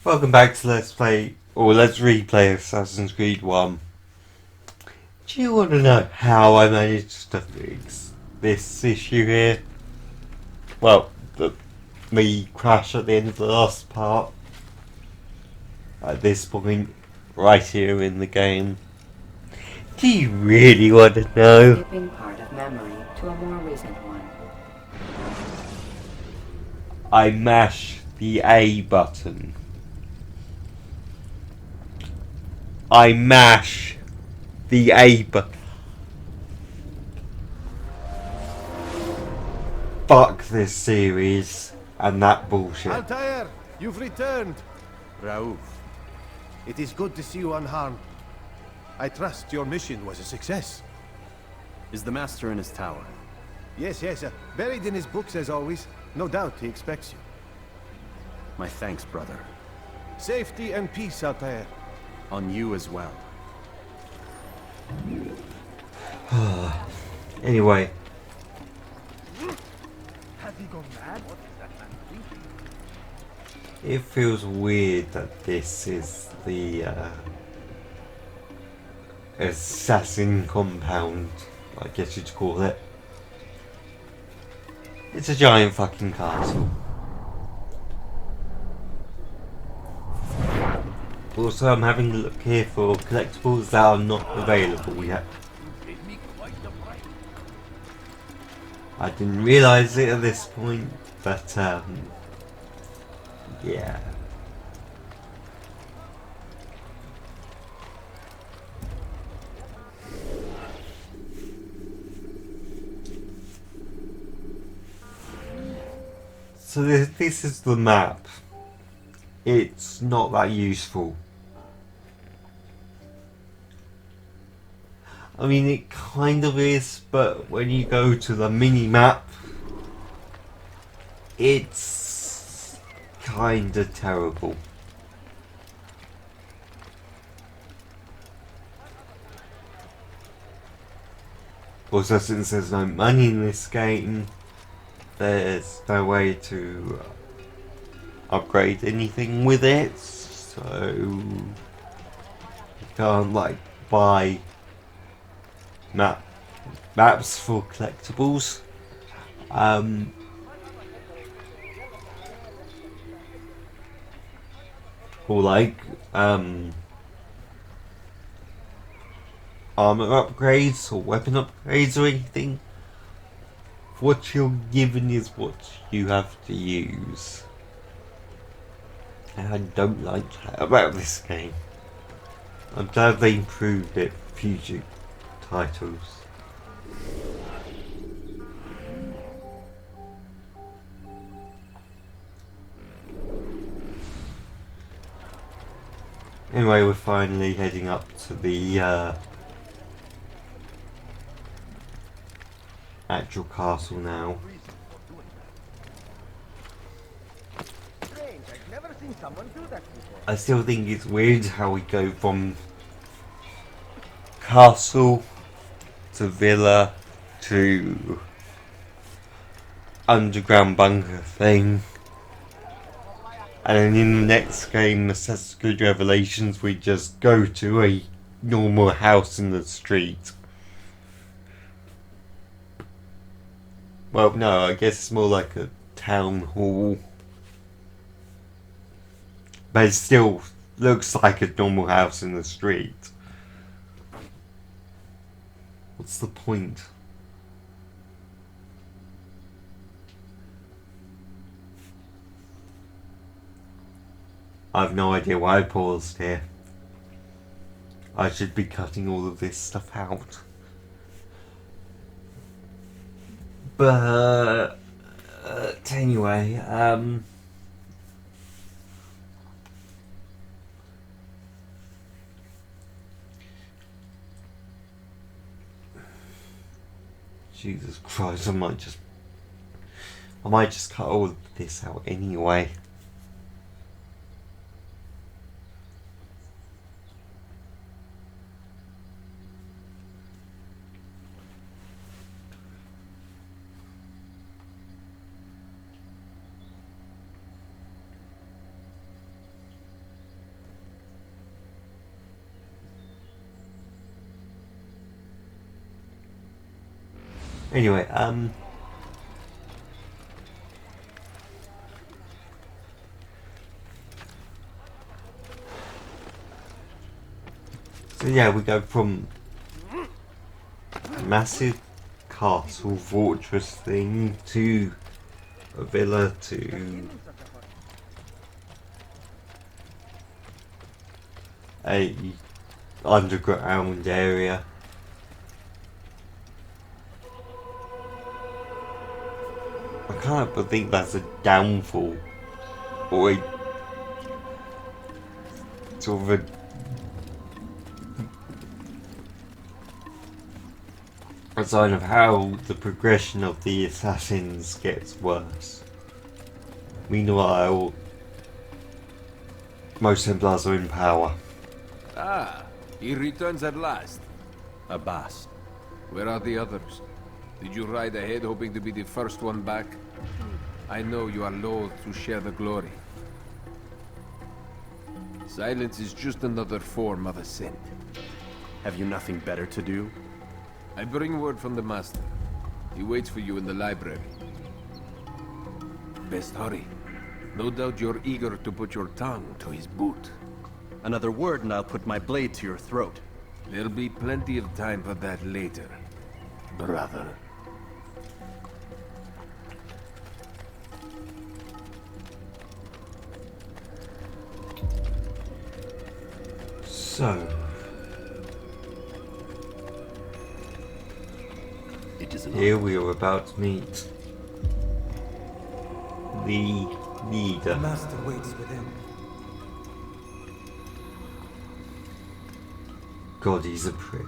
Welcome back to Let's Play, or Let's Replay Assassin's Creed 1. Do you want to know how I managed to fix this issue here? Well, the crash at the end of the last part. At this point, right here in the game. Do you really want to know? Skipping part of memory to a more recent one. I mash the A button. I mash the A button. Fuck this series and that bullshit. Altair, you've returned. Raouf, it is good to see you unharmed. I trust your mission was a success. Is the master in his tower? Yes, buried in his books as always. No doubt he expects you. My thanks, brother. Safety and peace, Altair. On you as well. Anyway. Has he gone mad? It feels weird that this is the assassin compound, I guess you'd call it. It's a giant fucking castle. Also, I'm having a look here for collectibles that are not available yet. I didn't realise it at this point, but yeah. So this is the map. It's not that useful. I mean, it kind of is, but when you go to the mini-map, it's kind of terrible. Also, since there's no money in this game, there's no way to upgrade anything with it, so you can't like buy maps for collectibles. Or like armor upgrades or weapon upgrades or anything. What you're given is what you have to use. And I don't like that about this game. I'm glad they improved it for future titles. Anyway, we're finally heading up to the actual castle now. I still think it's weird how we go from castle to villa to underground bunker thing, and then in the next game, Assassin's Creed Revelations, we just go to a normal house in the street. Well, no, I guess it's more like a town hall. But it still looks like a normal house in the street. What's the point? I have no idea why I paused here. I should be cutting all of this stuff out. But anyway, Jesus Christ, I might just cut all of this out anyway. Anyway, so yeah, we go from a massive castle fortress thing to a villa to a underground area. I can't but think that's a downfall or a sort of a sign of how the progression of the assassins gets worse. Meanwhile, most Templars are in power. Ah, he returns at last. Abbas. Where are the others? Did you ride ahead hoping to be the first one back? I know you are loath to share the glory. Silence is just another form of assent. Have you nothing better to do? I bring word from the Master. He waits for you in the library. Best hurry. No doubt you're eager to put your tongue to his boot. Another word and I'll put my blade to your throat. There'll be plenty of time for that later, brother. So, here we are about to meet the leader. The master waits within. God, he's a prick.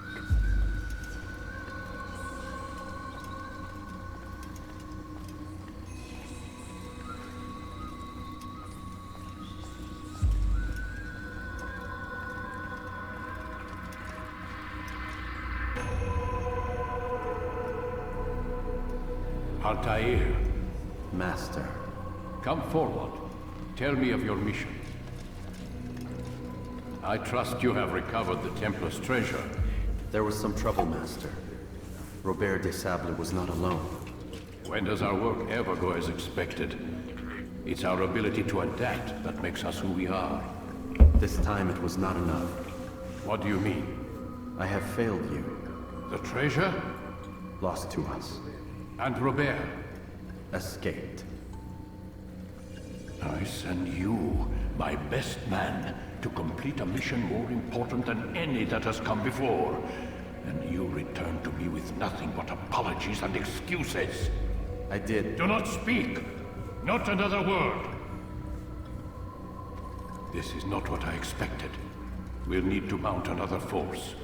Altair, Master. come forward. Tell me of your mission. I trust you have recovered the Templar's treasure. There was some trouble, Master. Robert de Sable was not alone. When does our work ever go as expected? It's our ability to adapt that makes us who we are. This time it was not enough. What do you mean? I have failed you. The treasure? Lost to us. And Robert? Escaped. I send you, my best man, to complete a mission more important than any that has come before. And you return to me with nothing but apologies and excuses. I did. Do not speak! Not another word! This is not what I expected. We'll need to mount another force.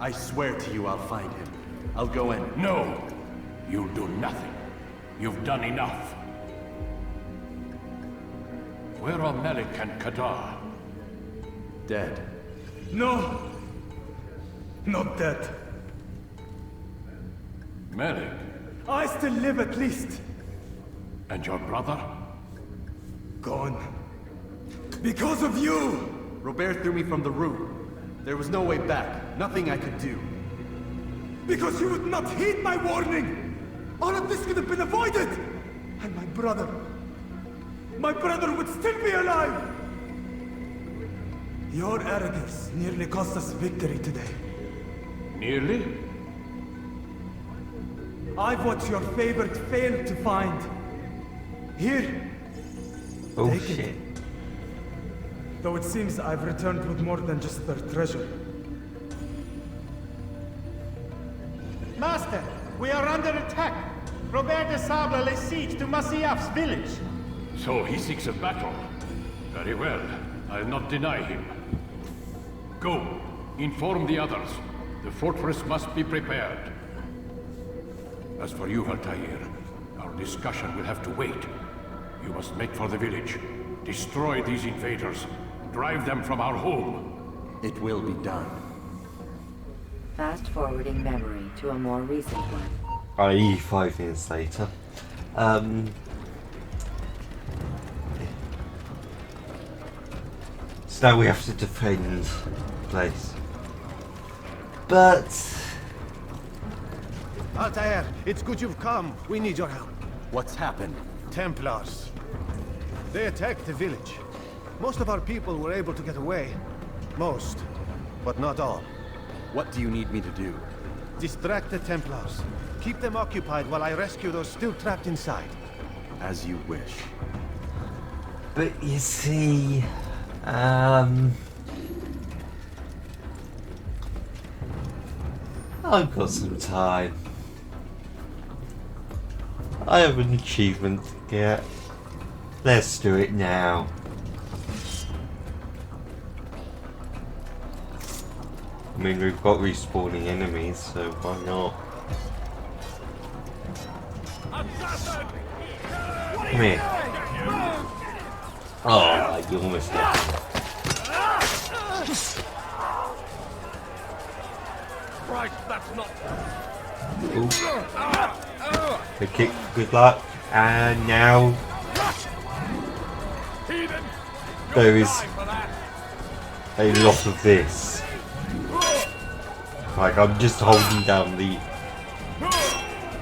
I swear to you I'll find him. I'll go in. No! You'll do nothing. You've done enough. Where are Malik and Kadar? Dead. No! Not dead. Malik? I still live at least. And your brother? Gone. Because of you! Robert threw me from the roof. There was no way back. Nothing I could do. Because you would not heed my warning! All of this could have been avoided! And my brother would still be alive! Your arrogance nearly cost us victory today. Nearly? I've what your favored failed to find. Here. Oh Take shit. it. Though it seems I've returned with more than just their treasure. Master, we are under attack. Robert de Sable lays siege to Masyaf's village. So he seeks a battle. Very well. I'll not deny him. Go. Inform the others. The fortress must be prepared. As for you, Altair, our discussion will have to wait. You must make for the village. Destroy these invaders. Drive them from our home. It will be done. Fast-forwarding memory to a more recent one. i.e. 5 minutes later. So now we have to defend the place. But Altair, it's good you've come. We need your help. What's happened? Templars. They attacked the village. Most of our people were able to get away. Most, but not all. What do you need me to do? Distract the Templars. Keep them occupied while I rescue those still trapped inside. As you wish. But you see, I've got some time. I have an achievement to get. Let's do it now. I mean, we've got respawning enemies, so why not? Come here. Oh, you almost got me. Right, that's not. The kick, good luck. And now there is a lot of this. Like, I'm just holding down the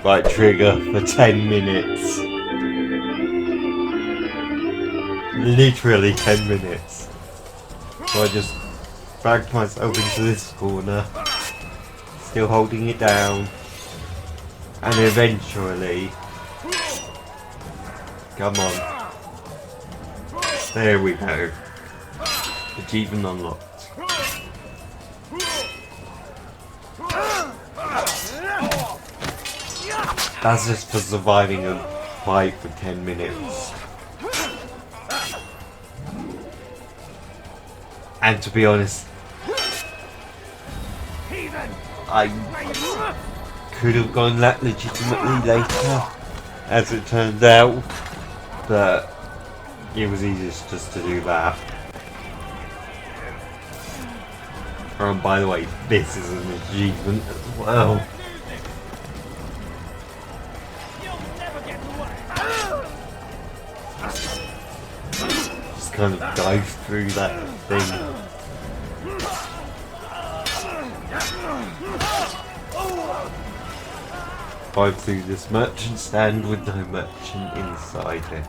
right trigger for 10 minutes. Literally 10 minutes. So I just backed myself into this corner, still holding it down, and eventually, come on, there we go, achievement unlocked. That's just for surviving a fight for 10 minutes. And to be honest, I could have gone that legitimately later, as it turns out, but it was easiest just to do that. And by the way, this is an achievement as well. Just kind of dive through that thing. Dive through this merchant stand with no merchant inside it.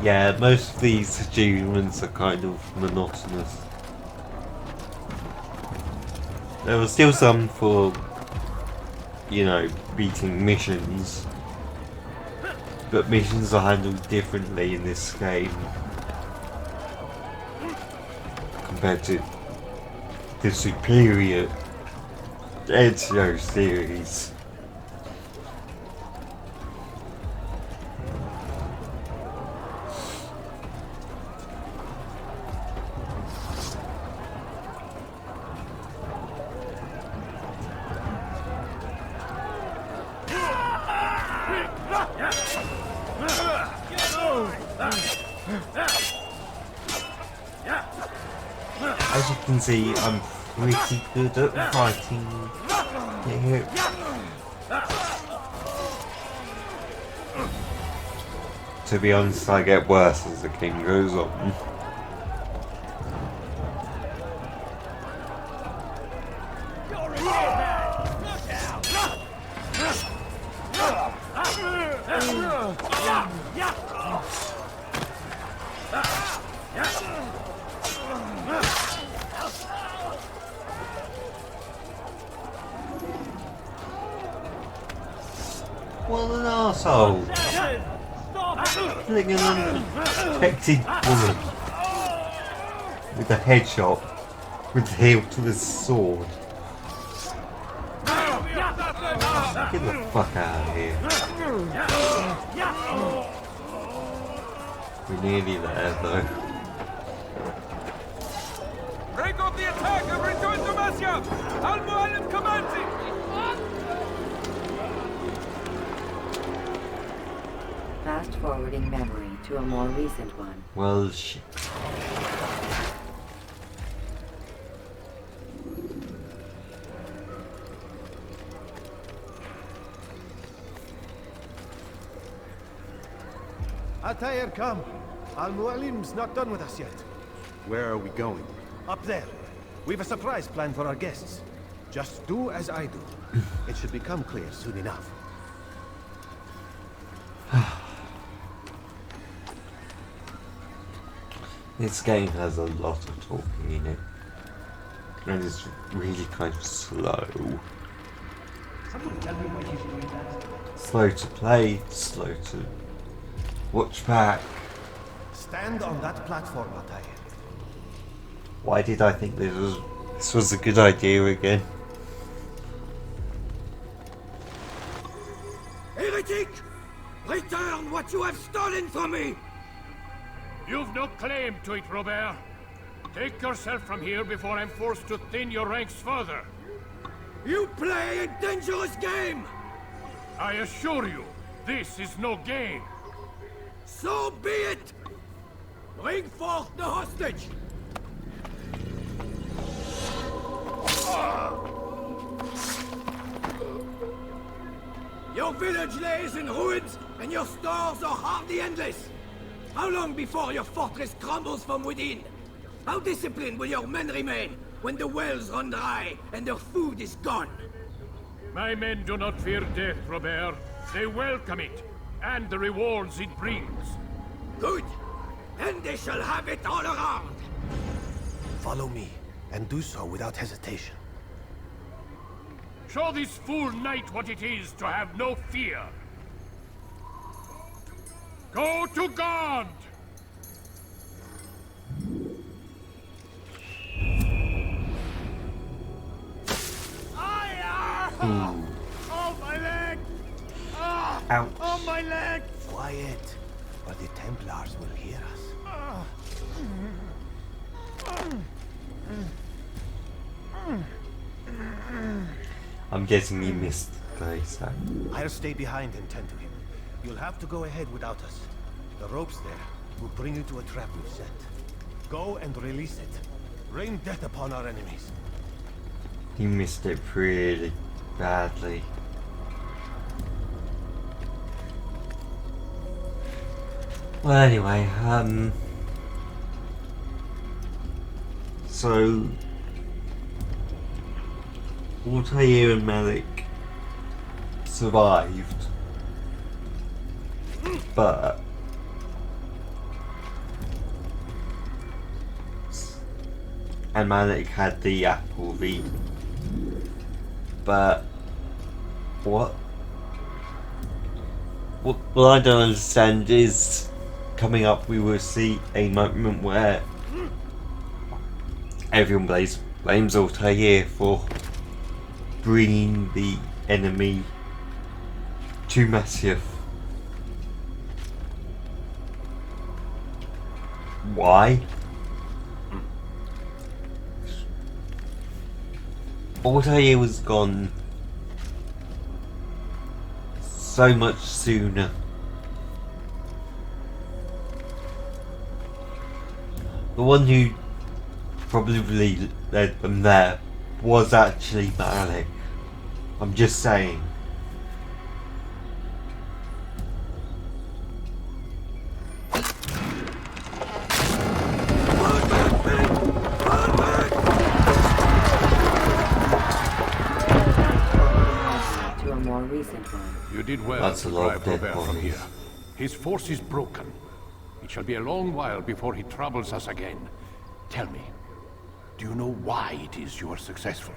Yeah, most of these achievements are kind of monotonous. There were still some for, you know, beating missions. But missions are handled differently in this game compared to the superior Ezio series. As you can see, I'm pretty good at fighting here. To be honest, I get worse as the game goes on. What an arsehole! Killing an unprotected woman with a headshot with the hilt to his sword. Get the fuck out of here. We're nearly there though. Break off the attack and return to Masya! Al-Mu'allim commanding! Fast forwarding memory to a more recent one. Well, shit. Altair, come. Al-Mualim's not done with us yet. Where are we going? Up there. We've a surprise planned for our guests. Just do as I do. It should become clear soon enough. This game has a lot of talking in it. And it's really kind of slow. Slow to play, slow to watch back. Stand on that platform, Altair. Why did I think this was a good idea again? Heretic! Return what you have stolen from me! You've no claim to it, Robert. Take yourself from here before I'm forced to thin your ranks further. You play a dangerous game! I assure you, this is no game. So be it! Bring forth the hostage! Your village lays in ruins, and your stores are hardly endless. How long before your fortress crumbles from within? How disciplined will your men remain when the wells run dry and their food is gone? My men do not fear death, Robert. They welcome it, and the rewards it brings. Good. Then they shall have it all around. Follow me, and do so without hesitation. Show this fool knight what it is to have no fear. Go to God! Oh, my leg! Ouch. Oh, my leg! Quiet, or the Templars will hear us. I'm guessing you missed the place. I'll stay behind and tend to him. You'll have to go ahead without us. The ropes there will bring you to a trap we've set. Go and release it. Rain death upon our enemies. You missed it pretty badly. Well, anyway, so Altair and Malik survived, but and Malik had the apple V, but what I don't understand is coming up we will see a moment where everyone blames Altair for bringing the enemy to Masyaf. Why? Altair was gone so much sooner. The one who probably led them there was actually Malik. I'm just saying. To a more recent one. You did well That's to a lot of drive dead Robert from bodies. here. His force is broken. It shall be a long while before he troubles us again. Tell me, do you know why it is you are successful?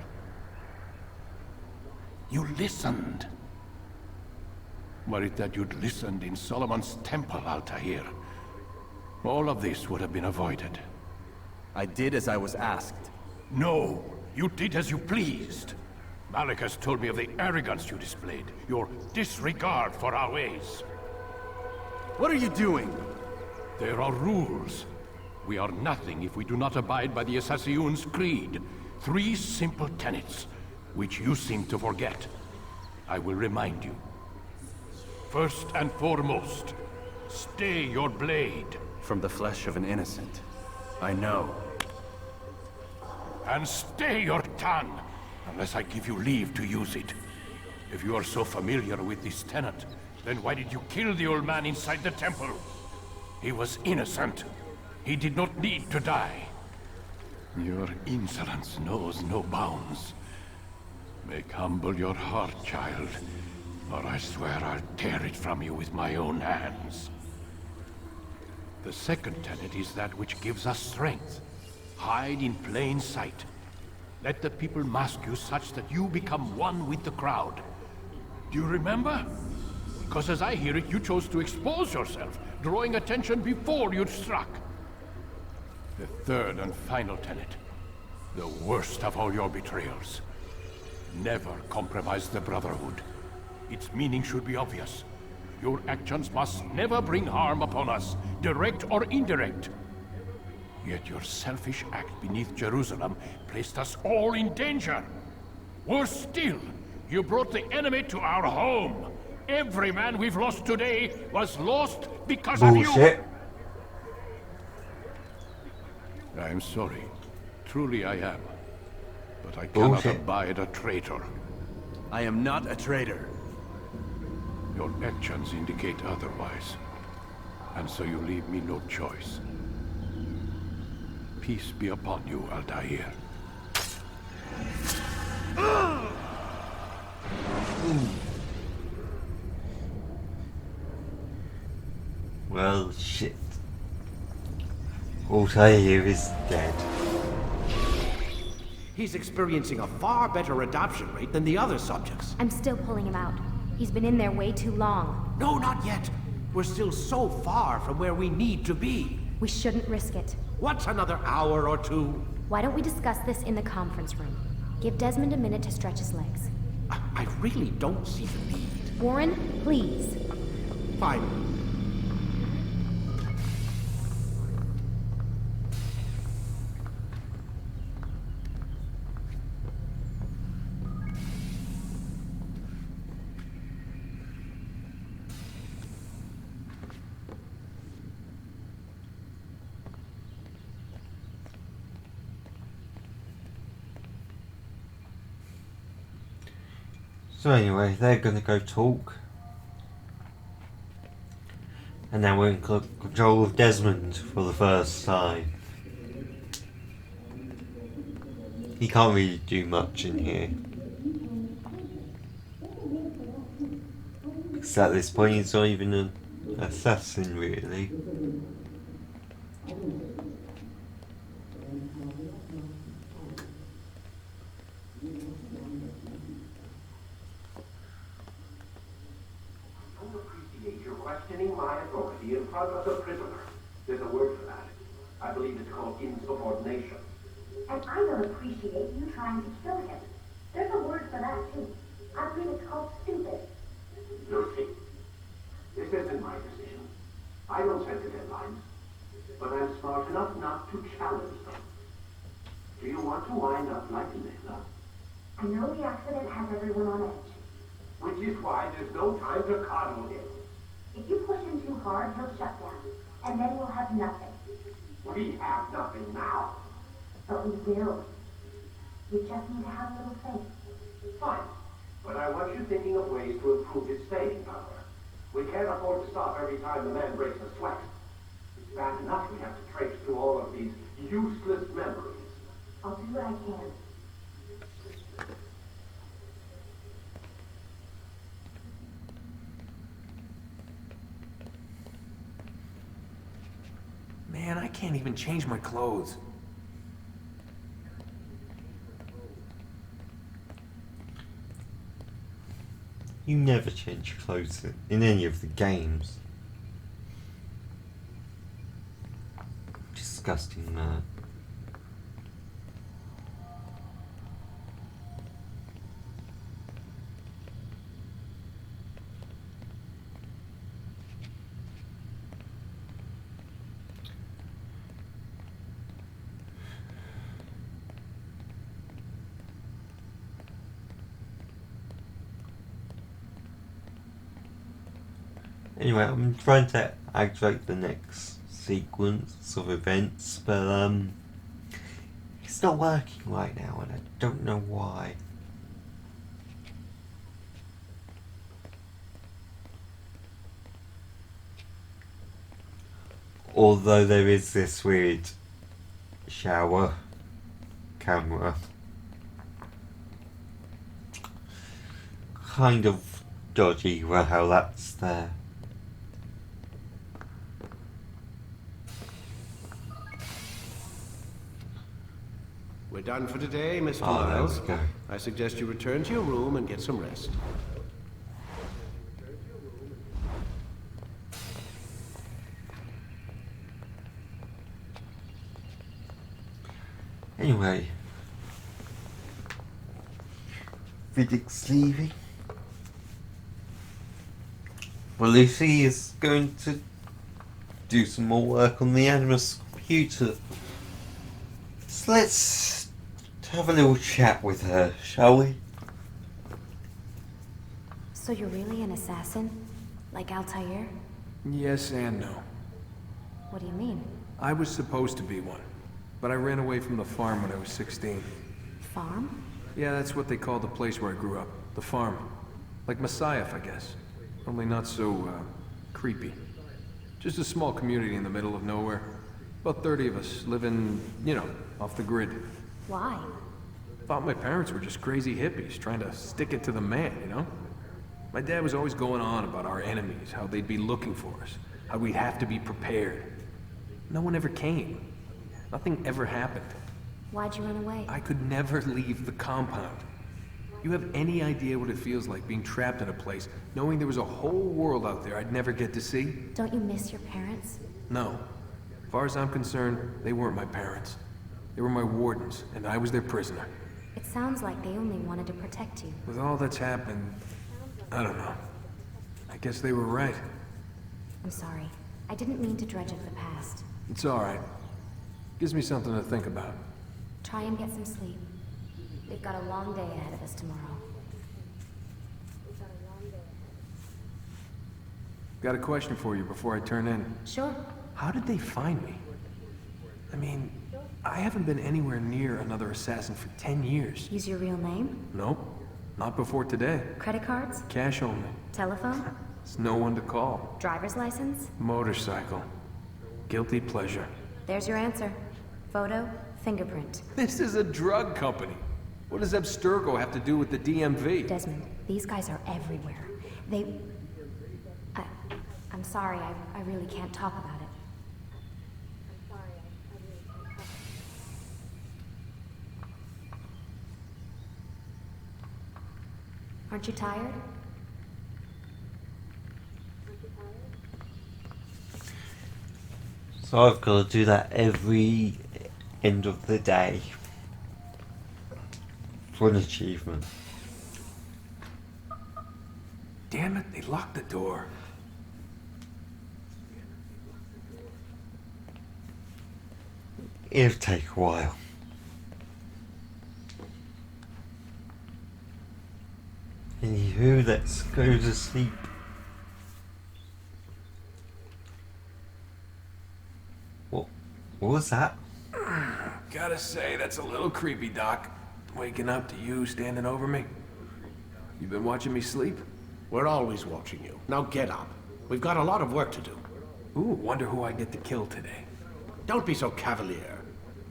You listened. Were it that you'd listened in Solomon's temple, Altair, all of this would have been avoided. I did as I was asked. No, you did as you pleased. Malik has told me of the arrogance you displayed, your disregard for our ways. What are you doing? There are rules. We are nothing if we do not abide by the Assassin's creed. 3 simple tenets, which you seem to forget. I will remind you. First and foremost, stay your blade. From the flesh of an innocent. I know. And stay your tongue, unless I give you leave to use it. If you are so familiar with this tenet, then why did you kill the old man inside the temple? He was innocent. He did not need to die. Your insolence knows no bounds. Make humble your heart, child, or I swear I'll tear it from you with my own hands. The second tenet is that which gives us strength. Hide in plain sight. Let the people mask you such that you become one with the crowd. Do you remember? Because as I hear it, you chose to expose yourself, drawing attention before you'd struck. The third and final tenet. The worst of all your betrayals. Never compromise the Brotherhood. Its meaning should be obvious. Your actions must never bring harm upon us, direct or indirect. Yet your selfish act beneath Jerusalem placed us all in danger. Worse still, you brought the enemy to our home. Every man we've lost today was lost because of you. Bullshit. I'm sorry. Truly I am. But I cannot Bullshit. abide a traitor. I am not a traitor. Your actions indicate otherwise. And so you leave me no choice. Peace be upon you, Altair. Well, shit. Altair is dead. He's experiencing a far better adoption rate than the other subjects. I'm still pulling him out. He's been in there way too long. No, not yet. We're still so far from where we need to be. We shouldn't risk it. What's another hour or two? Why don't we discuss this in the conference room? Give Desmond a minute to stretch his legs. I really don't see the need. Warren, please. Fine. So anyway, they're gonna go talk. And now we're in control of Desmond for the first time. He can't really do much in here. Because at this point he's not even an assassin really. Questioning my authority in front of the prisoner. There's a word for that. I believe it's called insubordination. And I don't appreciate you trying to kill him. There's a word for that, too. I believe it's called stupid. Lucy, this isn't my decision. I don't set the deadlines. But I'm smart enough not to challenge them. Do you want to wind up like Layla? I know the accident has everyone on edge. Which is why there's no time to coddle him. If you push him too hard, he'll shut down. And then we'll have nothing. We have nothing now. But we will. You just need to have a little faith. Fine. But I want you thinking of ways to improve his staying power. We can't afford to stop every time the man breaks a sweat. It's bad enough we have to trace through all of these useless memories. I'll do what I can. Man, I can't even change my clothes. You never change your clothes in any of the games. Disgusting man. Anyway, I'm trying to activate the next sequence of events, but it's not working right now and I don't know why. Although there is this weird shower camera. Kind of dodgy how that's there. We're done for today, Mr. Oh, there Miles. we go. I suggest you return to your room and get some rest. Anyway, Vidic's leaving. Well, Lucy is going to do some more work on the Animus computer. So let's have a little chat with her, shall we? So you're really an assassin? Like Altair? Yes and no. What do you mean? I was supposed to be one, but I ran away from the farm when I was 16. Farm? Yeah, that's what they called the place where I grew up. The farm. Like Messiah, I guess. Only not so, creepy. Just a small community in the middle of nowhere. About 30 of us, living, you know, off the grid. Why? Thought my parents were just crazy hippies, trying to stick it to the man, you know? My dad was always going on about our enemies, how they'd be looking for us, how we'd have to be prepared. No one ever came. Nothing ever happened. Why'd you run away? I could never leave the compound. You have any idea what it feels like being trapped in a place, knowing there was a whole world out there I'd never get to see? Don't you miss your parents? No. As far as I'm concerned, they weren't my parents. They were my wardens, and I was their prisoner. It sounds like they only wanted to protect you. With all that's happened, I don't know. I guess they were right. I'm sorry. I didn't mean to dredge up the past. It's alright. Gives me something to think about. Try and get some sleep. We've got a long day ahead of us tomorrow. Got a question for you before I turn in. Sure. How did they find me? I mean, I haven't been anywhere near another assassin for 10 years. Use your real name? Nope. Not before today. Credit cards? Cash only. Telephone? There's no one to call. Driver's license? Motorcycle. Guilty pleasure. There's your answer. Photo, fingerprint. This is a drug company. What does Abstergo have to do with the DMV? Desmond, these guys are everywhere. I'm sorry, I really can't talk about it. Aren't you tired? So I've got to do that every end of the day for an achievement. Damn it, they locked the door. It'll take a while. Anywho, let's go to sleep. What was that? Gotta say, that's a little creepy, Doc. Waking up to you standing over me. You been watching me sleep? We're always watching you. Now get up. We've got a lot of work to do. Ooh, wonder who I get to kill today. Don't be so cavalier.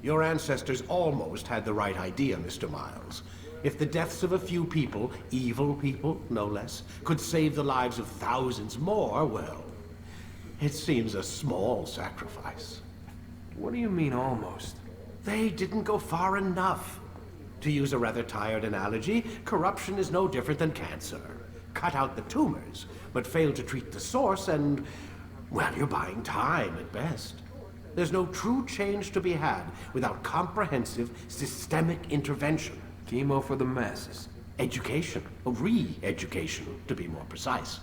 Your ancestors almost had the right idea, Mr. Miles. If the deaths of a few people, evil people, no less, could save the lives of thousands more, well, it seems a small sacrifice. What do you mean, almost? They didn't go far enough. To use a rather tired analogy, corruption is no different than cancer. Cut out the tumors, but fail to treat the source and, well, you're buying time at best. There's no true change to be had without comprehensive, systemic intervention. Chemo for the masses. Education, re-education, to be more precise.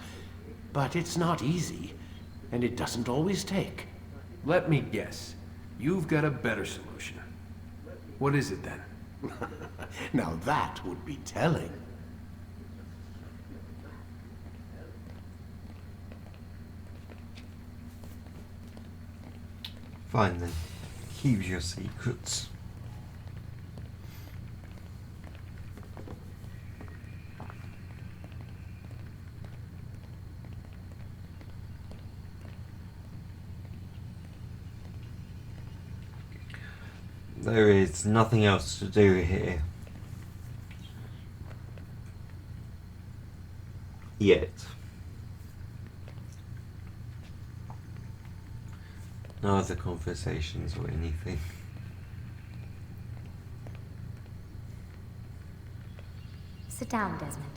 But it's not easy, and it doesn't always take. Let me guess. You've got a better solution. What is it then? Now that would be telling. Fine then. Keep your secrets. there is nothing else to do here. Yet. No other conversations or anything. Sit down, Desmond.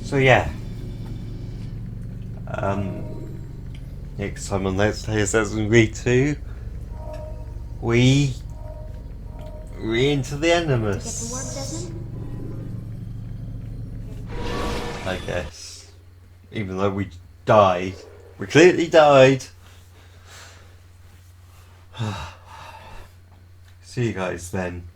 So yeah. Next time on Let's Play Assassin's Creed 2, we're into the Animus. I guess. Even though we died. We clearly died. See you guys then.